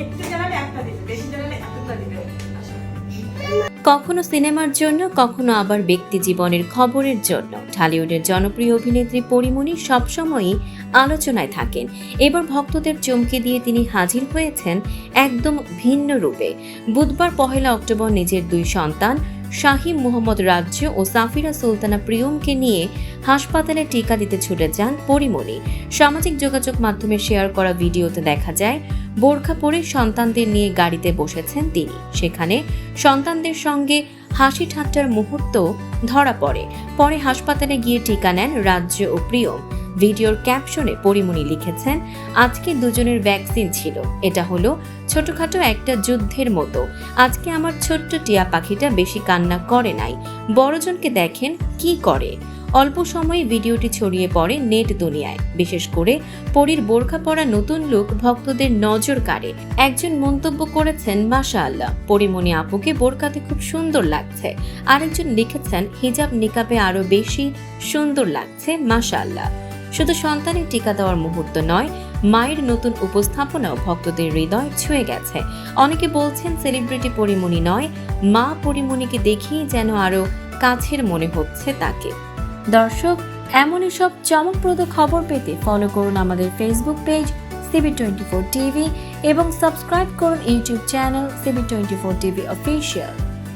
একটু জ্বালালে একটা দিবে, বেশি জ্বালালে এতটা দিবে। কখনো সিনেমার জন্য, কখনো আবার ব্যক্তি জীবনের খবরের জন্য ঢালিউডের জনপ্রিয় অভিনেত্রী পরীমনি সবসময়ই আলোচনায় থাকেন। এবার ভক্তদের চমকে দিয়ে তিনি হাজির হয়েছেন একদম ভিন্ন রূপে। বুধবার 1 অক্টোবর নিজের 2 সন্তান শাহিম মোহাম্মদ রাজ্য ও সাফিরা সুলতানা প্রিয়মকে নিয়ে হাসপাতালে টিকা দিতে ছুটে যান পরীমনি। সামাজিক যোগাযোগ মাধ্যমে শেয়ার করা ভিডিওতে দেখা যায় বোরখা পরে সন্তানদের নিয়ে গাড়িতে বসেছেন তিনি। সেখানে সন্তানদের সঙ্গে হাসি ঠাট্টার মুহূর্ত ধরা পড়ে। পরে হাসপাতালে গিয়ে টিকা নেন রাজ্য ও প্রিয়ম। ভিডিওর ক্যাপশনে পরীমনি লিখেছেন, আজকে দুজনের ভ্যাকসিন ছিল। এটা হলো ছোটখাটো একটা যুদ্ধের মতো। আজকে আমার ছোট্ট টিয়া পাখিটা বেশি কান্না করে নাই। বড়জনকে দেখেন কি করে। অল্প সময়ে ভিডিওটি ছড়িয়ে পড়ে নেট দুনিয়ায়। বিশেষ করে পরীর বোরখা পরা নতুন লুক ভক্তদের নজর কাড়ে। একজন মন্তব্য করেছেন, মাশাআল্লাহ, পরীমনি আপুকে বোরকাতে খুব সুন্দর লাগছে। আরেকজন লিখেছেন, হিজাব নিকাবে আরো বেশি সুন্দর লাগছে, মাশাআল্লাহ। শুধু সন্তানের টিকা দেওয়ার মুহূর্ত নয়, মায়ের নতুন উপস্থাপনাও ভক্তদের হৃদয় ছুঁয়ে গেছে। অনেকে বলছেন সেলিব্রিটি পরীমনি নয়, মা পরীমনিকে দেখেই যেন আরো কাছের মনে হচ্ছে তাকে। দর্শক, এমনই সব চমকপ্রদ খবর পেতে ফলো করুন আমাদের ফেসবুক পেজ CB24 TV এবং সাবস্ক্রাইব করুন YouTube channel CB24 TV official.